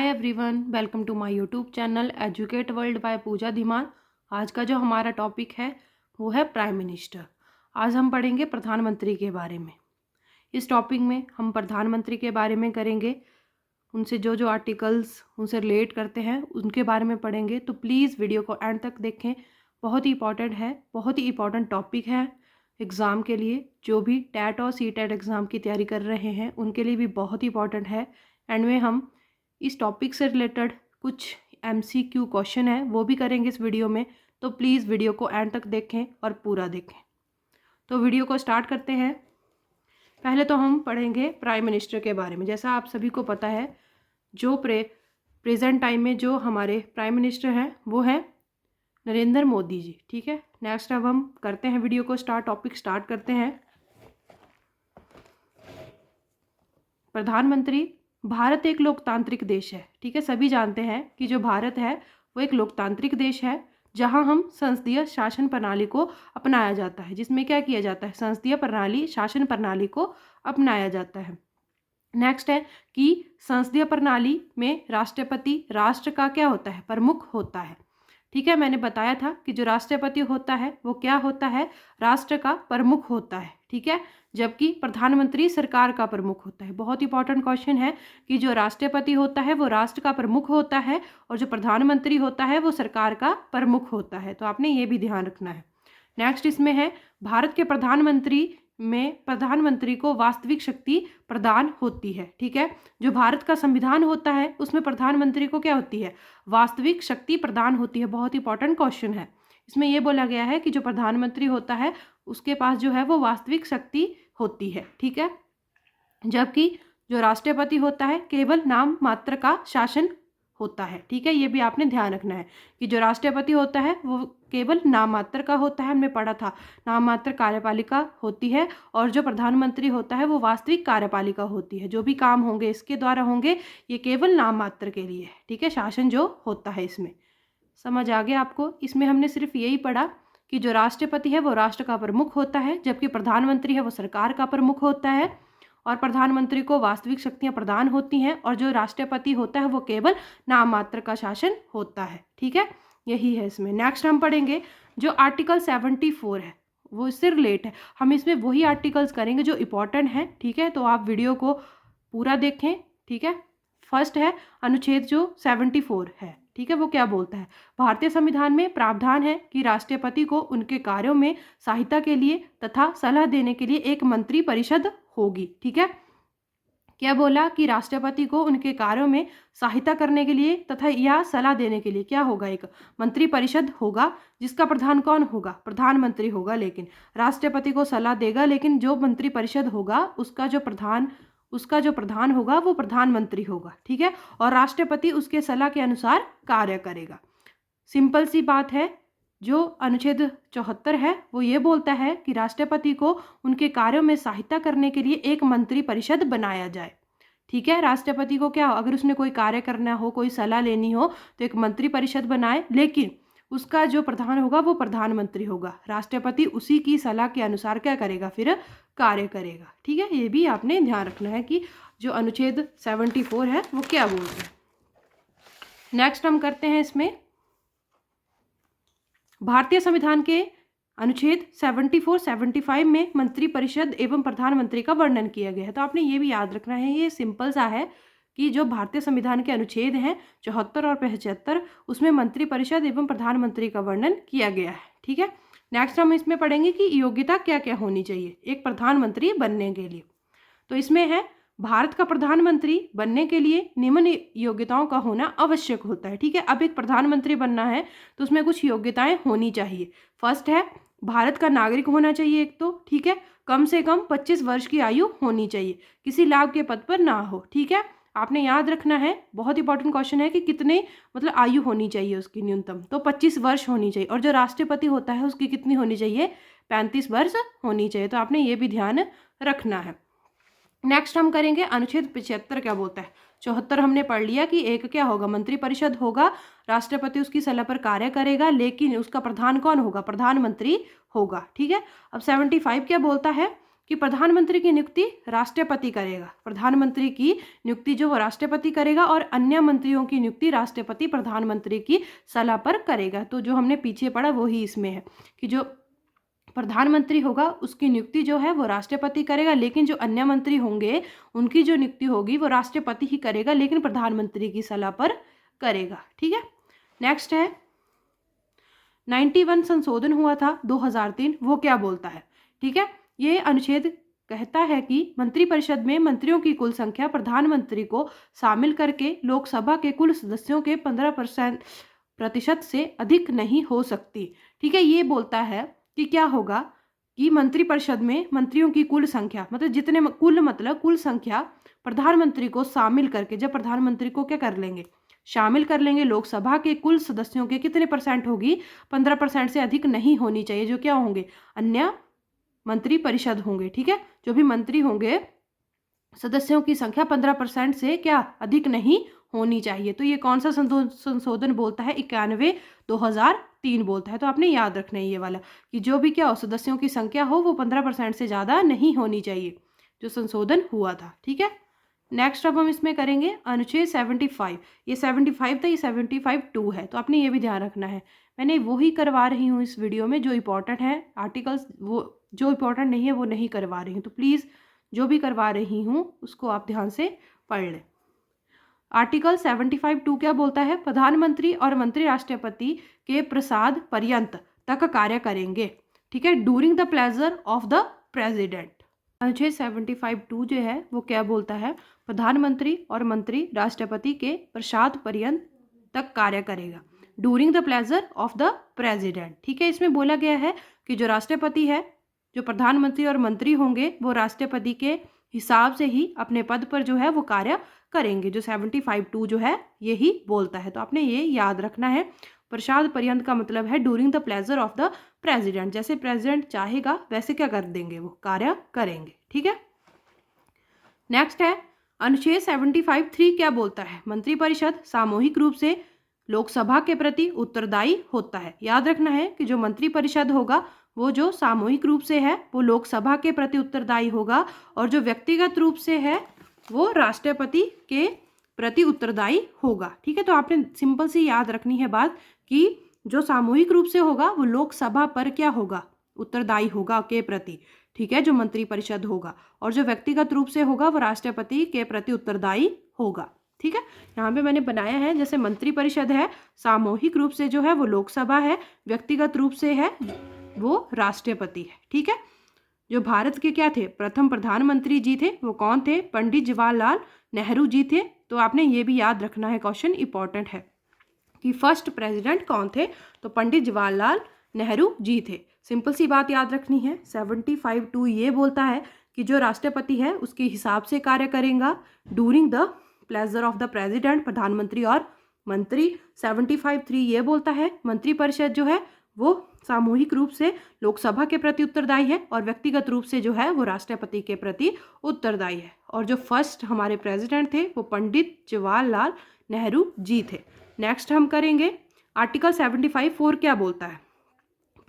Everyone, welcome to my YouTube channel Educate World by Pooja Dhiman. आज का जो हमारा टॉपिक है वो है प्राइम मिनिस्टर। आज हम पढ़ेंगे प्रधानमंत्री के बारे में। इस टॉपिक में हम प्रधानमंत्री के बारे में करेंगे, उनसे जो जो आर्टिकल्स उनसे रिलेट करते हैं उनके बारे में पढ़ेंगे। तो प्लीज़ वीडियो को एंड तक देखें, बहुत ही इंपॉर्टेंट है, बहुत ही इंपॉर्टेंट टॉपिक है एग्ज़ाम के लिए। जो भी टैट और सी टैट एग्ज़ाम की तैयारी कर रहे हैं उनके लिए भी बहुत ही इंपॉर्टेंट है। एंड में हम इस टॉपिक से रिलेटेड कुछ MCQ क्वेश्चन है वो भी करेंगे इस वीडियो में। तो प्लीज़ वीडियो को एंड तक देखें और पूरा देखें। तो वीडियो को स्टार्ट करते हैं। पहले तो हम पढ़ेंगे प्राइम मिनिस्टर के बारे में। जैसा आप सभी को पता है, जो प्रेजेंट टाइम में जो हमारे प्राइम मिनिस्टर हैं वो हैं नरेंद्र मोदी जी। ठीक है, नेक्स्ट अब हम करते हैं वीडियो को स्टार्ट, टॉपिक स्टार्ट करते हैं। प्रधानमंत्री। भारत एक लोकतांत्रिक देश है। ठीक है, सभी जानते हैं कि जो भारत है वो एक लोकतांत्रिक देश है जहां हम संसदीय शासन प्रणाली को अपनाया जाता है, जिसमें क्या किया जाता है, संसदीय प्रणाली शासन प्रणाली को अपनाया जाता है। नेक्स्ट है कि संसदीय प्रणाली में राष्ट्रपति राष्ट्र का क्या होता है, प्रमुख होता है। ठीक है, मैंने बताया था कि जो राष्ट्रपति होता है वो क्या होता है, राष्ट्र का प्रमुख होता है। ठीक है, जबकि प्रधानमंत्री सरकार का प्रमुख होता है। बहुत इंपॉर्टेंट क्वेश्चन है कि जो राष्ट्रपति होता है वो राष्ट्र का प्रमुख होता है और जो प्रधानमंत्री होता है वो सरकार का प्रमुख होता है। तो आपने ये भी ध्यान रखना है। नेक्स्ट इसमें है, भारत के प्रधानमंत्री में प्रधानमंत्री को वास्तविक शक्ति प्रदान होती है। ठीक है, जो भारत का संविधान होता है उसमें प्रधानमंत्री को क्या होती है, वास्तविक शक्ति प्रदान होती है। बहुत इंपॉर्टेंट क्वेश्चन है। इसमें यह बोला गया है कि जो प्रधानमंत्री होता है उसके पास जो है वो वास्तविक शक्ति होती है। ठीक है, जबकि जो राष्ट्रपति होता है केवल नाम मात्र का शासन होता है। ठीक है, ये भी आपने ध्यान रखना है कि जो राष्ट्रपति होता है वो केवल नाम मात्र का होता है। हमने पढ़ा था नाम मात्र कार्यपालिका होती है और जो प्रधानमंत्री होता है वो वास्तविक कार्यपालिका होती है। जो भी काम होंगे इसके द्वारा होंगे, ये केवल नाम मात्र के लिए है। ठीक है, शासन जो होता है इसमें समझ आ गया आपको। इसमें हमने सिर्फ यही पढ़ा कि जो राष्ट्रपति है वो राष्ट्र का प्रमुख होता है, जबकि प्रधानमंत्री है वो सरकार का प्रमुख होता है और प्रधानमंत्री को वास्तविक शक्तियां प्रदान होती हैं और जो राष्ट्रपति होता है वो केवल नाम मात्र का शासन होता है। ठीक है, यही है इसमें। नेक्स्ट हम पढ़ेंगे जो आर्टिकल 74 है वो इससे रिलेट है। हम इसमें वही आर्टिकल्स करेंगे जो इंपॉर्टेंट हैं। ठीक है, तो आप वीडियो को पूरा देखें। ठीक है, फर्स्ट है अनुच्छेद जो 74 है। ठीक है, वो क्या बोलता है, भारतीय संविधान में प्रावधान है कि राष्ट्रपति को उनके कार्यों में सहायता के लिए तथा सलाह देने के लिए एक मंत्री परिषद होगी। ठीक है, क्या बोला कि राष्ट्रपति को उनके कार्यों में सहायता करने के लिए तथा या सलाह देने के लिए क्या होगा, एक मंत्री परिषद होगा जिसका प्रधान कौन होगा, प्रधानमंत्री होगा। लेकिन राष्ट्रपति को सलाह देगा, लेकिन जो मंत्री परिषद होगा उसका जो प्रधान होगा वो प्रधानमंत्री होगा। ठीक है, और राष्ट्रपति उसके सलाह के अनुसार कार्य करेगा। सिंपल सी बात है। जो अनुच्छेद 74 है वो ये बोलता है कि राष्ट्रपति को उनके कार्यों में सहायता करने के लिए एक मंत्री परिषद बनाया जाए। ठीक है, राष्ट्रपति को क्या, अगर उसने कोई कार्य करना हो, कोई सलाह लेनी हो तो एक मंत्री परिषद बनाए, लेकिन उसका जो प्रधान होगा वो प्रधानमंत्री होगा। राष्ट्रपति उसी की सलाह के अनुसार क्या करेगा, फिर कार्य करेगा। ठीक है, ये भी आपने ध्यान रखना है कि जो अनुच्छेद 74 है वो क्या बोलता है। नेक्स्ट हम करते हैं इसमें भारतीय संविधान के अनुच्छेद 74, 75 में मंत्री परिषद एवं प्रधानमंत्री का वर्णन किया गया है। तो आपने ये भी याद रखना है, ये सिंपल सा है कि जो भारतीय संविधान के अनुच्छेद हैं 74 और 75 उसमें मंत्री परिषद एवं प्रधानमंत्री का वर्णन किया गया है। ठीक है, नेक्स्ट हम इसमें पढ़ेंगे कि योग्यता क्या क्या होनी चाहिए एक प्रधानमंत्री बनने के लिए। तो इसमें है, भारत का प्रधानमंत्री बनने के लिए निम्न योग्यताओं का होना आवश्यक होता है। ठीक है, अब एक प्रधानमंत्री बनना है तो उसमें कुछ योग्यताएं होनी चाहिए। फर्स्ट है, भारत का नागरिक होना चाहिए एक तो। ठीक है, कम से कम 25 वर्ष की आयु होनी चाहिए, किसी लाभ के पद पर ना हो। ठीक है, आपने याद रखना है, बहुत इंपॉर्टेंट क्वेश्चन है कि कितने मतलब आयु होनी चाहिए उसकी न्यूनतम, तो 25 वर्ष होनी चाहिए। और जो राष्ट्रपति होता है उसकी कितनी होनी चाहिए, 35 वर्ष होनी चाहिए। तो आपने ये भी ध्यान रखना है। नेक्स्ट हम करेंगे अनुच्छेद 75 क्या बोलता है। 74 हमने पढ़ लिया कि एक क्या होगा, मंत्री परिषद होगा, राष्ट्रपति उसकी सलाह पर कार्य करेगा, लेकिन उसका प्रधान कौन होगा, प्रधानमंत्री होगा। ठीक है, अब 75 क्या बोलता है कि प्रधानमंत्री की नियुक्ति राष्ट्रपति करेगा, प्रधानमंत्री की नियुक्ति जो वो राष्ट्रपति करेगा और अन्य मंत्रियों की नियुक्ति राष्ट्रपति प्रधानमंत्री की सलाह पर करेगा। तो जो हमने पीछे पढ़ा वही इसमें है कि जो प्रधानमंत्री होगा उसकी नियुक्ति जो है वो राष्ट्रपति करेगा, लेकिन जो अन्य मंत्री होंगे उनकी जो नियुक्ति होगी वो राष्ट्रपति ही करेगा, लेकिन प्रधानमंत्री की सलाह पर करेगा। ठीक है। नेक्स्ट है 91 संशोधन हुआ था 2003, वो क्या बोलता है? ठीक है, ये अनुच्छेद कहता है कि मंत्रिपरिषद में मंत्रियों की कुल संख्या प्रधानमंत्री को शामिल करके लोकसभा के कुल सदस्यों के 15% से अधिक नहीं हो सकती। ठीक है, ये बोलता है कि क्या होगा कि मंत्रिपरिषद में मंत्रियों की कुल संख्या मतलब जितने कुल संख्या प्रधानमंत्री को शामिल करके, जब प्रधानमंत्री को क्या कर लेंगे, शामिल कर लेंगे, लोकसभा के कुल सदस्यों के कितने परसेंट होगी, 15% से अधिक नहीं होनी चाहिए, जो क्या होंगे, अन्य मंत्री परिषद होंगे। ठीक है, जो भी मंत्री होंगे सदस्यों की संख्या 15% से क्या अधिक नहीं होनी चाहिए। तो ये कौन सा संशोधन बोलता है? 91/2003 बोलता है। तो आपने याद रखना है ये वाला कि जो भी क्या हो, सदस्यों की संख्या हो वो 15% से ज़्यादा नहीं होनी चाहिए, जो संशोधन हुआ था। ठीक है। नेक्स्ट अब हम इसमें करेंगे अनुच्छेद 75। ये 75 था, ये 75(2) है, तो आपने ये भी ध्यान रखना है। मैंने वही करवा रही हूँ इस वीडियो में जो इंपॉर्टेंट है, आर्टिकल्स वो जो इंपॉर्टेंट नहीं है वो नहीं करवा रही हूँ। तो प्लीज़ जो भी करवा रही हूँ उसको आप ध्यान से पढ़ लें। आर्टिकल 75(2) क्या बोलता है? प्रधानमंत्री और मंत्री राष्ट्रपति के प्रसाद पर्यंत तक कार्य करेंगे। ठीक है, during the pleasure of the president. अनुच्छेद 75(2) जो है वो क्या बोलता है? प्रधानमंत्री और मंत्री राष्ट्रपति के प्रसाद पर्यंत तक कार्य करेगा, during the pleasure of the president. ठीक है, इसमें बोला गया है कि जो राष्ट्रपति है, जो प्रधानमंत्री और मंत्री होंगे वो राष्ट्रपति के हिसाब से ही अपने पद पर जो है वो कार्य करेंगे। जो 75(2) जो है यही बोलता है, तो आपने ये याद रखना है। प्रसाद पर्यंत का मतलब है during the pleasure of the president, जैसे प्रेसिडेंट चाहेगा वैसे क्या कर देंगे, वो कार्य करेंगे। ठीक है। नेक्स्ट है अनुच्छेद 75(3) क्या बोलता है? मंत्रिपरिषद सामूहिक रूप से लोकसभा के प्रति उत्तरदायी होता है। याद रखना है कि जो मंत्रिपरिषद होगा वो जो सामूहिक रूप से है वो लोकसभा के प्रति उत्तरदायी होगा, और जो व्यक्तिगत रूप से है वो राष्ट्रपति के प्रति उत्तरदायी होगा। ठीक है, तो आपने सिंपल सी याद रखनी है बात कि जो सामूहिक रूप से होगा वो लोकसभा पर क्या होगा, उत्तरदायी होगा के प्रति। ठीक है, जो मंत्रिपरिषद होगा, और जो व्यक्तिगत रूप से होगा वो राष्ट्रपति के प्रति उत्तरदायी होगा। ठीक है, यहाँ पे मैंने बनाया है जैसे मंत्रिपरिषद है सामूहिक रूप से जो है वो लोकसभा है, व्यक्तिगत रूप से है वो राष्ट्रपति है। ठीक है, जो भारत के क्या थे, प्रथम प्रधानमंत्री जी थे, वो कौन थे? पंडित जवाहरलाल नेहरू जी थे। तो आपने ये भी याद रखना है, क्वेश्चन इंपॉर्टेंट है कि फर्स्ट प्रेसिडेंट कौन थे? तो पंडित जवाहरलाल नेहरू जी थे। सिंपल सी बात याद रखनी है। 75(2) ये बोलता है कि जो राष्ट्रपति है उसके हिसाब से कार्य करेगा, during the pleasure of the president, प्रधानमंत्री और मंत्री। 75(3) ये बोलता है मंत्रिपरिषद जो है वो सामूहिक रूप से लोकसभा के प्रति उत्तरदायी है, और व्यक्तिगत रूप से जो है वो राष्ट्रपति के प्रति उत्तरदायी है। और जो फर्स्ट हमारे प्रेसिडेंट थे वो पंडित जवाहरलाल नेहरू जी थे। नेक्स्ट हम करेंगे आर्टिकल 75(4) क्या बोलता है?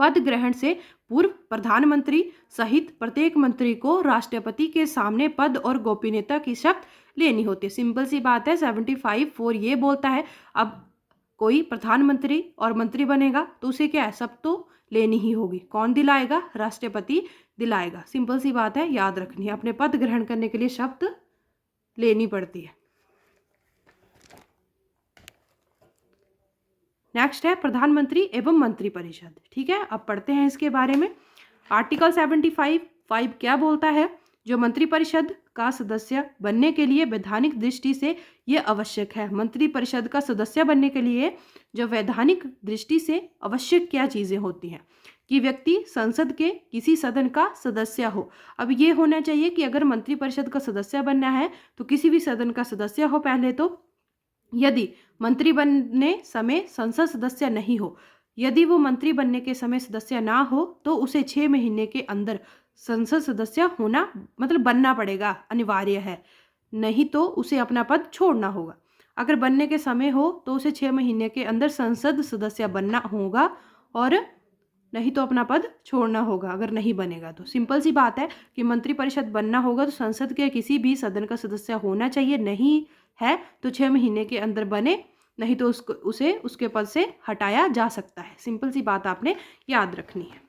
पद ग्रहण से पूर्व प्रधानमंत्री सहित प्रत्येक मंत्री को राष्ट्रपति के सामने पद और गोपनीयता की शपथ लेनी होती है। सिंपल सी बात है, 75(4) ये बोलता है अब कोई प्रधानमंत्री और मंत्री बनेगा तो उसे क्या है, शपथ तो लेनी ही होगी। कौन दिलाएगा? राष्ट्रपति दिलाएगा। सिंपल सी बात है, याद रखनी है। अपने पद ग्रहण करने के लिए शपथ लेनी पड़ती है। नेक्स्ट है प्रधानमंत्री एवं मंत्रिपरिषद। ठीक है, अब पढ़ते हैं इसके बारे में। आर्टिकल 75(5) क्या बोलता है? जो मंत्रिपरिषद का सदस्य बनने के लिए वैधानिक दृष्टि से ये आवश्यक है। मंत्रिपरिषद का सदस्य बनने के लिए जो वैधानिक दृष्टि से आवश्यक क्या चीज़ें होती हैं कि व्यक्ति संसद के किसी सदन का सदस्य हो। अब ये होना चाहिए कि अगर मंत्रिपरिषद का सदस्य बनना है तो किसी भी सदन का सदस्य हो पहले तो। यदि मंत्री बनने समय संसद सदस्य नहीं हो, यदि वो मंत्री बनने के समय सदस्य ना हो तो उसे 6 महीने के अंदर संसद सदस्य होना मतलब बनना पड़ेगा, अनिवार्य है, नहीं तो उसे अपना पद छोड़ना होगा। अगर बनने के समय हो तो उसे 6 महीने के अंदर संसद सदस्य बनना होगा, और नहीं तो अपना पद छोड़ना होगा अगर नहीं बनेगा तो। सिंपल सी बात है कि मंत्रिपरिषद बनना होगा तो संसद के किसी भी सदन का सदस्य होना चाहिए, नहीं है तो 6 महीने के अंदर बने, नहीं तो उसे उसके पद से हटाया जा सकता है। सिंपल सी बात आपने याद रखनी है।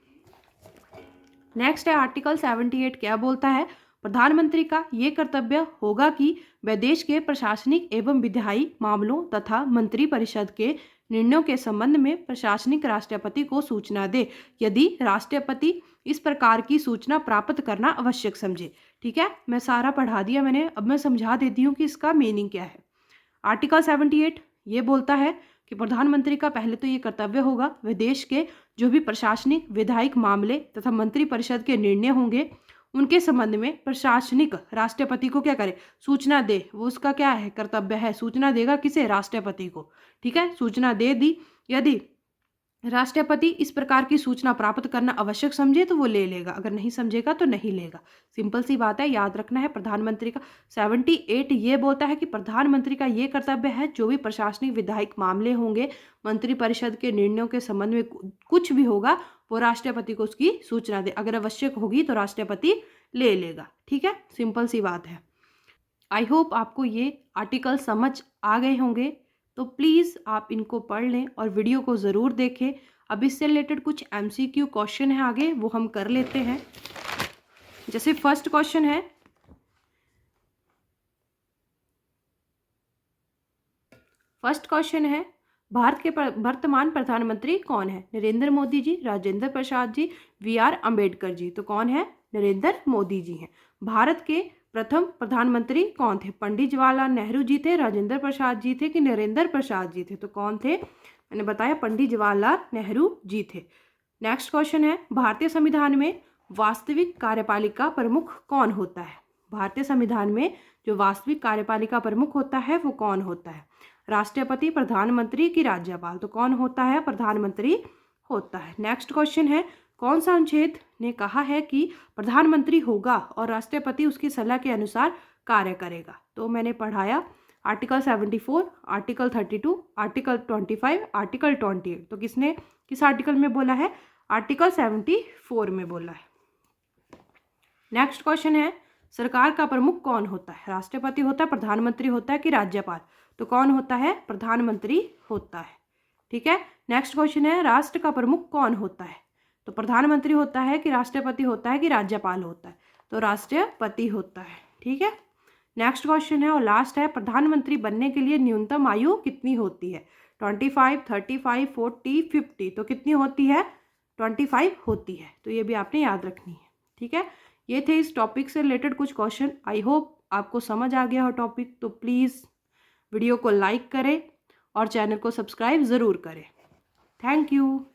नेक्स्ट है आर्टिकल 78 क्या बोलता है? प्रधानमंत्री का ये कर्तव्य होगा कि वह देश के प्रशासनिक एवं विधायी मामलों तथा मंत्रिपरिषद के निर्णयों के संबंध में प्रशासनिक राष्ट्रपति को सूचना दे, यदि राष्ट्रपति इस प्रकार की सूचना प्राप्त करना आवश्यक समझे। ठीक है, मैं सारा पढ़ा दिया मैंने, अब मैं समझा देती हूँ कि इसका मीनिंग क्या है। आर्टिकल 78 ये बोलता है कि प्रधानमंत्री का पहले तो ये कर्तव्य होगा वह देश के जो भी प्रशासनिक विधायिक मामले तथा मंत्रिपरिषद के निर्णय होंगे उनके संबंध में प्रशासनिक राष्ट्रपति को क्या करे? सूचना दे। वो उसका क्या है? कर्तव्य है। सूचना देगा किसे? राष्ट्रपति को। ठीक है, सूचना दे दी। यदि राष्ट्रपति इस प्रकार की सूचना प्राप्त करना आवश्यक समझे तो वो ले लेगा, अगर नहीं समझेगा तो नहीं लेगा। सिंपल सी बात है, याद रखना है। प्रधानमंत्री का 78 ये बोलता है कि प्रधानमंत्री का ये कर्तव्य है जो भी प्रशासनिक विधायिक मामले होंगे, मंत्रिपरिषद के निर्णयों के संबंध में कुछ भी होगा, वो राष्ट्रपति को उसकी सूचना दे। अगर आवश्यक होगी तो राष्ट्रपति ले लेगा। ठीक है, सिंपल सी बात है। आई होप आपको ये आर्टिकल समझ आ गए होंगे, तो प्लीज़ आप इनको पढ़ लें और वीडियो को ज़रूर देखें। अब इससे रिलेटेड कुछ MCQ क्वेश्चन है आगे, वो हम कर लेते हैं। जैसे फर्स्ट क्वेश्चन है, भारत के वर्तमान प्रधानमंत्री कौन है? नरेंद्र मोदी जी, राजेंद्र प्रसाद जी, VR अम्बेडकर जी। तो कौन है? नरेंद्र मोदी जी हैं। भारत के प्रथम प्रधानमंत्री कौन थे? पंडित जवाहरलाल नेहरू जी थे, राजेंद्र प्रसाद जी थे कि नरेंद्र प्रसाद जी थे? तो कौन थे? मैंने बताया पंडित जवाहरलाल नेहरू जी थे। नेक्स्ट क्वेश्चन है, भारतीय संविधान में वास्तविक कार्यपालिका प्रमुख कौन होता है? भारतीय संविधान में जो वास्तविक कार्यपालिका प्रमुख होता है वो कौन होता है? राष्ट्रपति, प्रधानमंत्री की राज्यपाल? तो कौन होता है? प्रधानमंत्री होता है। नेक्स्ट क्वेश्चन है, कौन सा अनुच्छेद ने कहा है कि प्रधानमंत्री होगा और राष्ट्रपति उसकी सलाह के अनुसार कार्य करेगा? तो मैंने पढ़ाया आर्टिकल 74, आर्टिकल 32, आर्टिकल 25, आर्टिकल 28। तो किसने किस आर्टिकल में बोला है? आर्टिकल 74 में बोला है। नेक्स्ट क्वेश्चन है, सरकार का प्रमुख कौन होता है? राष्ट्रपति होता है, प्रधानमंत्री होता है कि राज्यपाल? तो कौन होता है? प्रधानमंत्री होता है। ठीक है, नेक्स्ट क्वेश्चन है, राष्ट्र का प्रमुख कौन होता है? तो प्रधानमंत्री होता है कि राष्ट्रपति होता है कि राज्यपाल होता है? तो राष्ट्रपति होता है। ठीक है, नेक्स्ट क्वेश्चन है और लास्ट है, प्रधानमंत्री बनने के लिए न्यूनतम आयु कितनी होती है? 25, 35, 40, 50। तो कितनी होती है? 25 होती है। तो ये भी आपने याद रखनी है। ठीक है, ये थे इस टॉपिक से रिलेटेड कुछ क्वेश्चन। आई होप आपको समझ आ गया हो टॉपिक। तो प्लीज़ वीडियो को लाइक करें और चैनल को सब्सक्राइब ज़रूर करें। Thank you.